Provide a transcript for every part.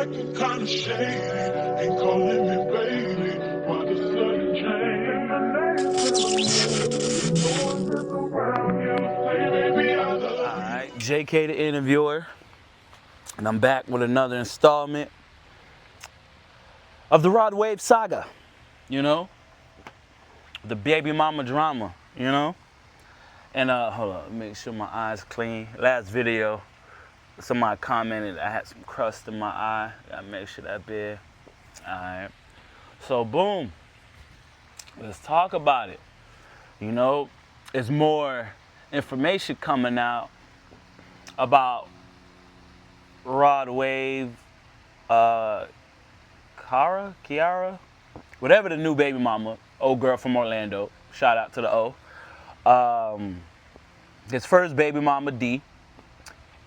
acting kinda shady. Ain't calling me baby. Why the sudden change? Alright, JK the interviewer, and I'm back with another installment of the Rodwave saga, you know? The baby mama drama, you know? And hold on, make sure my eye's clean. Last video, somebody commented I had some crust in my eye. Gotta make sure that big. Alright. So boom. Let's talk about it. You know, there's more information coming out about Rodwave, Kiara, whatever the new baby mama, old girl from Orlando. Shout out to the O. His first baby mama D,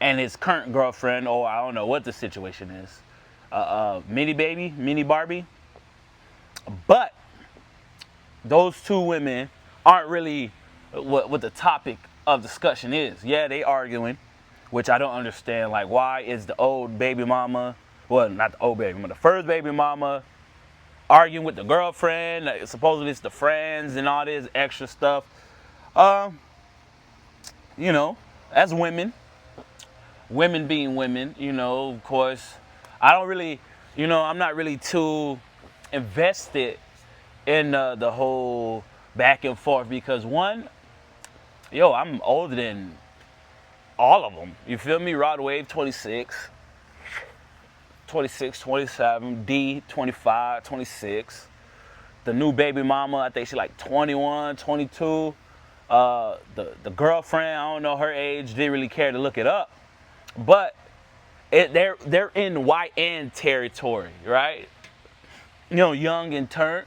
and his current girlfriend, or I don't know what the situation is, mini Barbie. But those two women aren't really what the topic of discussion is. Yeah, they arguing, which I don't understand. Like, why is the old baby mama, well, not the old baby mama, the first baby mama, arguing with the girlfriend? Like, supposedly it's the friends and all this extra stuff. You know, as women being women, you know, of course, I don't really, you know, I'm not really too invested in the whole back and forth because one, I'm older than all of them. You feel me? Rodwave 26, 27, D 25, 26. The new baby mama, I think she's like 21, 22. The girlfriend, I don't know her age, didn't really care to look it up. But they're in YN territory, right? You know, young and turnt.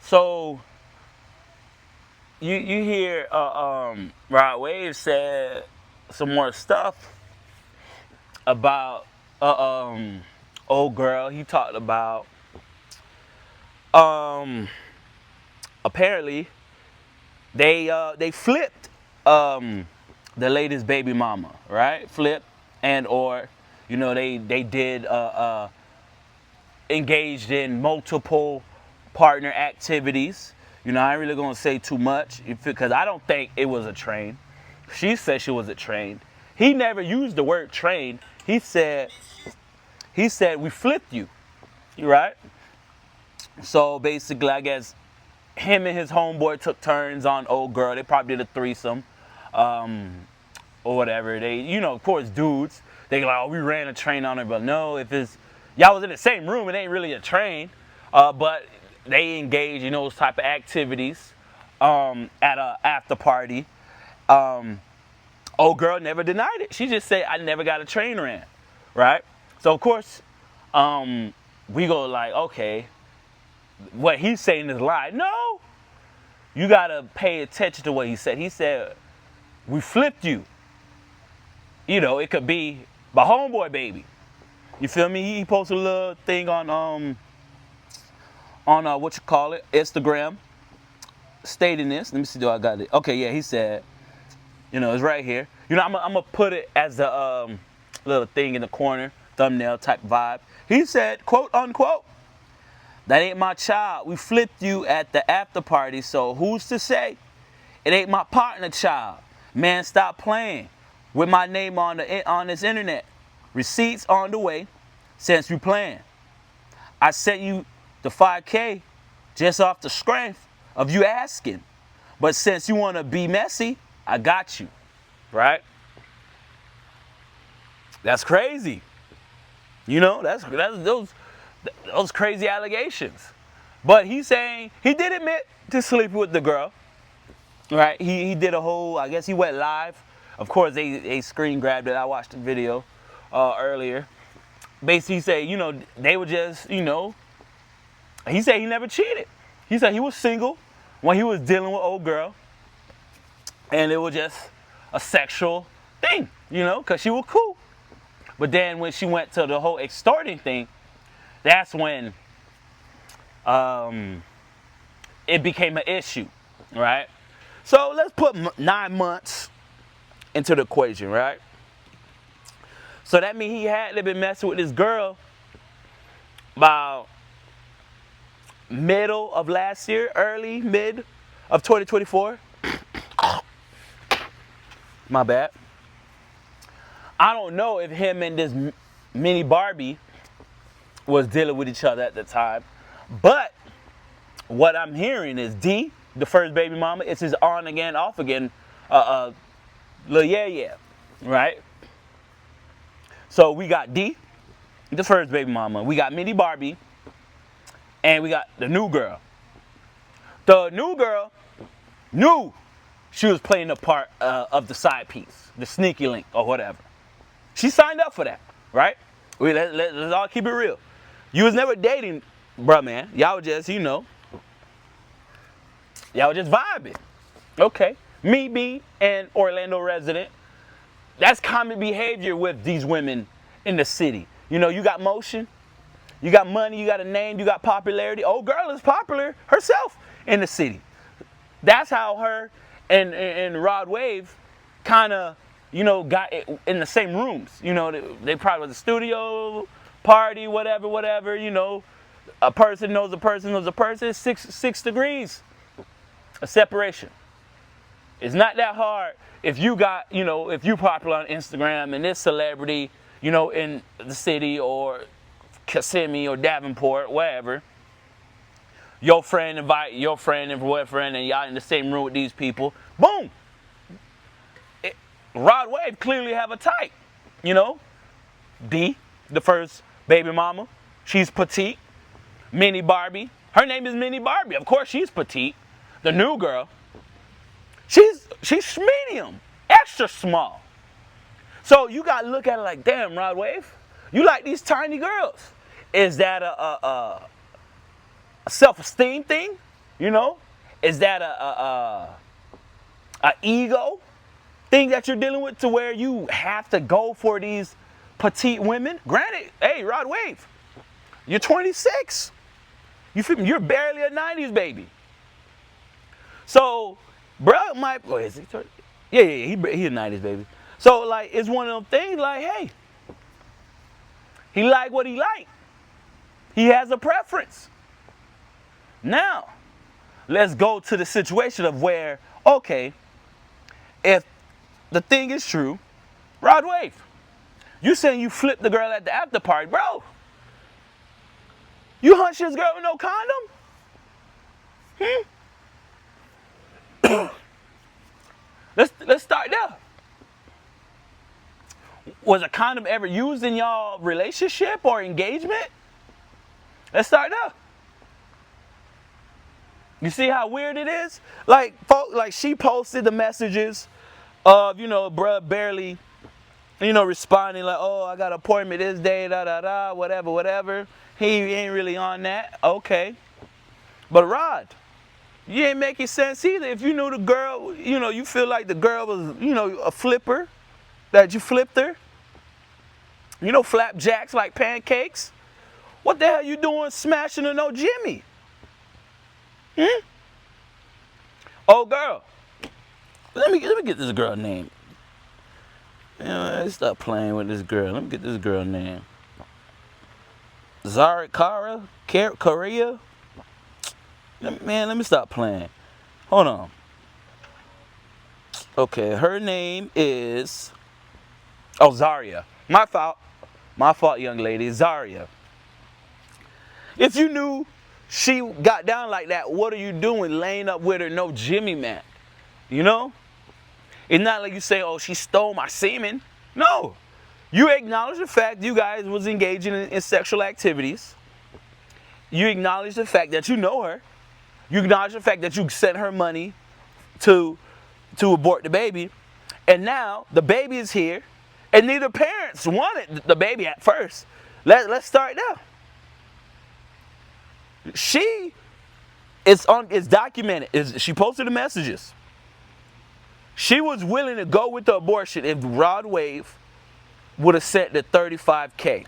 So you hear Rodwave said some more stuff about old girl. He talked about apparently they flipped the latest baby mama, right? Flipped, and or you know they did engaged in multiple partner activities. You know, I ain't really gonna say too much because I don't think it was a train. She said she wasn't trained. He never used the word trained. He said we flipped you, right? So basically, I guess him and his homeboy took turns on old girl. They probably did a threesome, or whatever. They, you know, of course, dudes. They like, oh, we ran a train on her, but no, if it's y'all was in the same room, it ain't really a train. But they engage in those type of activities at a after party. Old girl never denied it. She just said, I never got a train ran, right? So of course, we go like, okay, what he's saying is a lie. No, you gotta pay attention to what he said. He said, we flipped you. You know, it could be my homeboy baby. You feel me? He posted a little thing on what you call it, Instagram, stating this. Let me see, do I got it? Okay, yeah, he said, you know, it's right here. You know, I'm gonna put it as a little thing in the corner, thumbnail type vibe. He said, quote unquote, that ain't my child. We flipped you at the after party, so who's to say it ain't my partner child? Man, stop playing with my name on this internet. Receipts on the way since you playing. I sent you the 5K just off the strength of you asking. But since you want to be messy, I got you, right? That's crazy. You know, that's those crazy allegations. But he's saying he did admit to sleeping with the girl, right? He did a whole, I guess he went live. Of course, they screen grabbed it. I watched the video earlier. Basically, he said, you know, they were just, you know, he said he never cheated. He said he was single when he was dealing with old girl. And it was just a sexual thing, you know, because she was cool. But then when she went to the whole extorting thing, that's when it became an issue, right? So let's put 9 months into the equation, right? So that means he had to been messing with this girl about middle of last year, early, mid of 2024. My bad. I don't know if him and this mini Barbie was dealing with each other at the time. But what I'm hearing is D, the first baby mama, it's his on again, off again, Lil Yeah, right? So we got D, the first baby mama. We got mini Barbie. And we got the new girl. The new girl knew she was playing the part of the side piece, the sneaky link or whatever. She signed up for that, right? Let's all keep it real. You was never dating, bruh, man. Y'all were just, y'all were just vibing. Okay. Me being an Orlando resident, that's common behavior with these women in the city. You know, you got motion, you got money, you got a name, you got popularity. Old girl is popular herself in the city. That's how her and Rodwave kind of, got in the same rooms. They probably was a studio party, whatever. A person knows a person knows a person. 6 degrees of separation. It's not that hard if you got, if you popular on Instagram and this celebrity, in the city or Kissimmee or Davenport, wherever. Your friend invite your friend and boyfriend, and y'all in the same room with these people. Boom. Rodwave clearly have a type. D, the first baby mama. She's petite. Mini Barbie. Her name is Mini Barbie. Of course she's petite. The new girl. She's medium. Extra small. So you got to look at it like, damn, Rodwave, you like these tiny girls. Is that a self-esteem thing? Is that a ego thing that you're dealing with to where you have to go for these petite women? Granted, hey, Rodwave, you're 26. You're barely a 90s baby. So, bro, is he 30? Yeah, he a 90s baby. So, like, it's one of them things like, hey, he like what he like. He has a preference. Now, let's go to the situation of where, okay, if the thing is true, Rodwave, you saying you flipped the girl at the after party, bro. You hunched this girl with no condom? Let's start there. Was a condom ever used in y'all relationship or engagement? Let's start there. You see how weird it is? Like, she posted the messages of, bruh barely, responding like, oh, I got an appointment this day, whatever. He ain't really on that. Okay. But Rod, you ain't making sense either. If you knew the girl, you feel like the girl was, a flipper, that you flipped her. Flapjacks like pancakes. What the hell you doing smashing a no Jimmy? Oh, girl. Let me get this girl name. Let's stop playing with this girl. Let me get this girl name. Korea? Man, let me stop playing. Hold on. Okay, her name is... Oh, Zaria. My fault, young lady. Zaria. If you knew she got down like that, what are you doing laying up with her no Jimmy man? It's not like you say, oh, she stole my semen. No. You acknowledge the fact you guys was engaging in sexual activities. You acknowledge the fact that you know her. You acknowledge the fact that you sent her money to abort the baby. And now the baby is here. And neither parents wanted the baby at first. Let's start there. It's documented. She posted the messages. She was willing to go with the abortion if Rodwave would have sent the $35K.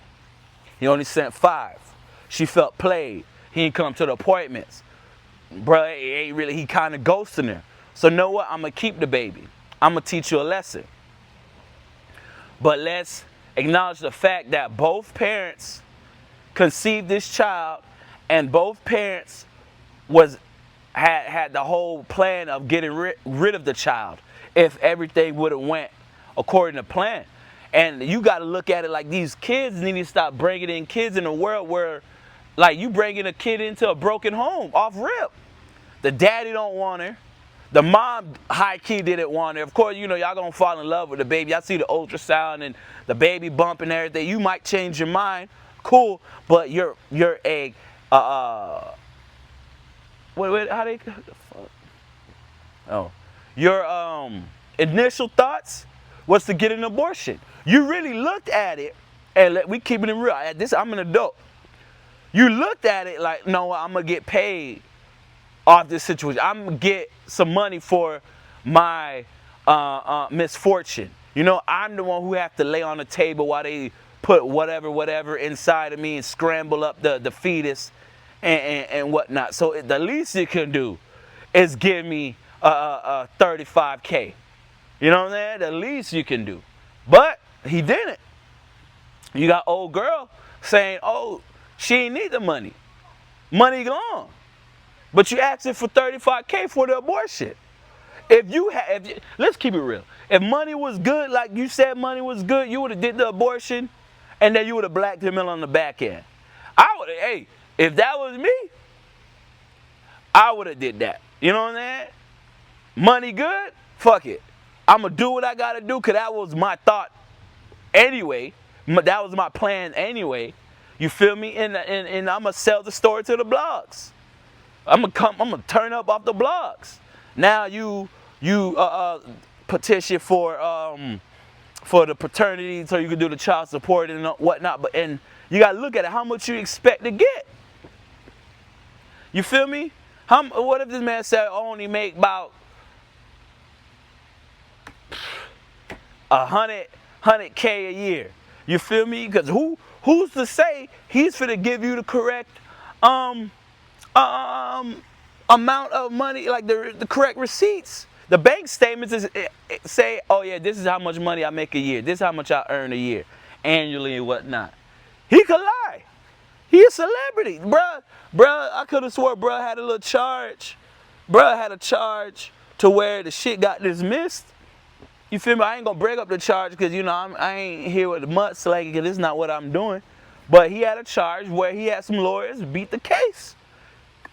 He only sent 5. She felt played. He didn't come to the appointments. Bruh, it ain't really, he kind of ghosting her. So know what? I'm going to keep the baby. I'm going to teach you a lesson. But let's acknowledge the fact that both parents conceived this child, and both parents had the whole plan of getting rid of the child if everything would have went according to plan. And you got to look at it like these kids need to stop bringing in kids in a world where, like, you bringing a kid into a broken home off rip. The daddy don't want her. The mom high key didn't want her. Of course, you know, y'all gonna fall in love with the baby. Y'all see the ultrasound and the baby bump and everything. You might change your mind. Cool, but you're a what how they oh your initial thoughts was to get an abortion. You really looked at it, and we keeping it real. At this, I'm an adult. You looked at it like, no, I'm gonna get paid off this situation. I'm gonna get some money for my misfortune. You know, I'm the one who have to lay on the table while they put whatever inside of me and scramble up the fetus and whatnot. So the least you can do is give me 35K. You know what I'm saying? The least you can do. But he didn't. You got old girl saying, oh, she ain't need the money. Money gone. But you asking for 35K for the abortion. Let's keep it real. If money was good, like you said money was good, you would have did the abortion, and then you would have blacked him in on the back end. If that was me, I would have did that. You know what I'm saying? Money good? Fuck it. I'm going to do what I got to do, because that was my thought anyway. That was my plan anyway. You feel me? And I'm going to sell the story to the blogs. I'm gonna turn up off the blogs. Now you petition for the paternity so you can do the child support and whatnot. And you gotta look at it. How much you expect to get? You feel me? What if this man said I only make about 100K a year? You feel me? Because who's to say he's finna give you the correct amount of money, like the correct receipts. The bank statements say, oh yeah, this is how much money I make a year. This is how much I earn a year, annually and whatnot. He could lie. He a celebrity. Bruh, I could have swore bruh had a little charge. Bruh had a charge to where the shit got dismissed. You feel me? I ain't gonna break up the charge because, you know, I ain't here with the mudslinging because this is not what I'm doing. But he had a charge where he had some lawyers beat the case.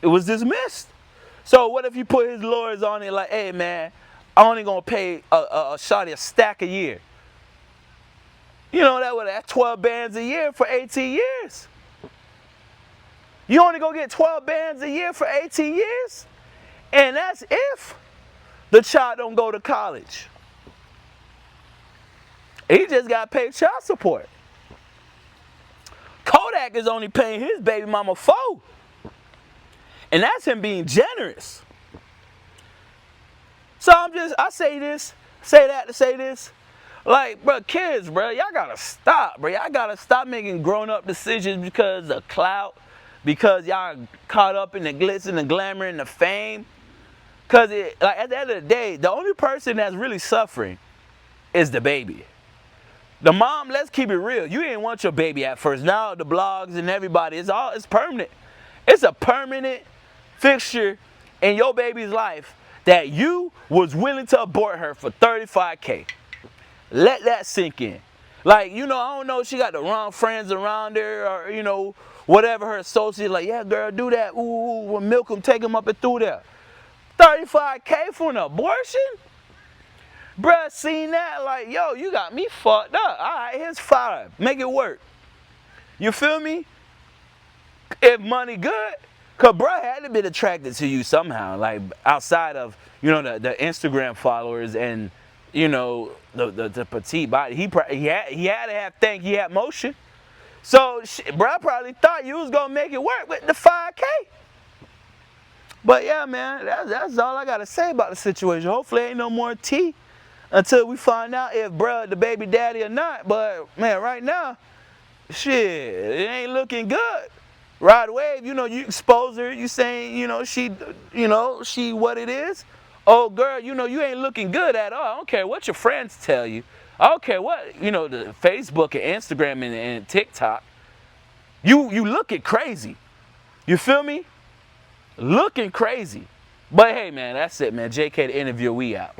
It was dismissed. So what if you put his lawyers on it like, hey man, I'm only gonna pay a shawty a stack a year. You know, that's 12 bands a year for 18 years. You only gonna get 12 bands a year for 18 years? And that's if the child don't go to college. He just got paid child support. Kodak is only paying his baby mama $4. And that's him being generous. So I say this, say that to say this. Like, bro, kids, bro, y'all gotta stop, bro. Y'all gotta stop making grown-up decisions because of clout, because y'all caught up in the glitz and the glamour and the fame. Because, like, at the end of the day, the only person that's really suffering is the baby. The mom, let's keep it real. You didn't want your baby at first. Now the blogs and everybody, it's permanent. It's a permanent fixture in your baby's life that you was willing to abort her for 35K. Let that sink in. Like, you know, I don't know if she got the wrong friends around her or, you know, whatever her associate, like, yeah, girl, do that. Ooh, we'll milk him, take him up and through there. 35K for an abortion? Bruh, seen that, like, yo, you got me fucked up. All right, here's 5. Make it work. You feel me? If money good, because bruh had to be attracted to you somehow, like outside of, you know, the Instagram followers and, you know, the petite body. He had to have think he had motion. So bruh probably thought you was gonna make it work with the 5K. But yeah, man, that's all I gotta say about the situation. Hopefully ain't no more tea until we find out if bruh the baby daddy or not. But man, right now, shit, it ain't looking good. Rodwave, you know, you expose her, you saying, you know, she what it is. Oh, girl, you know, you ain't looking good at all. I don't care what your friends tell you. Okay, what, you know, the Facebook and Instagram and TikTok, you looking crazy. You feel me? Looking crazy. But hey, man, that's it, man. JK the interview, we out.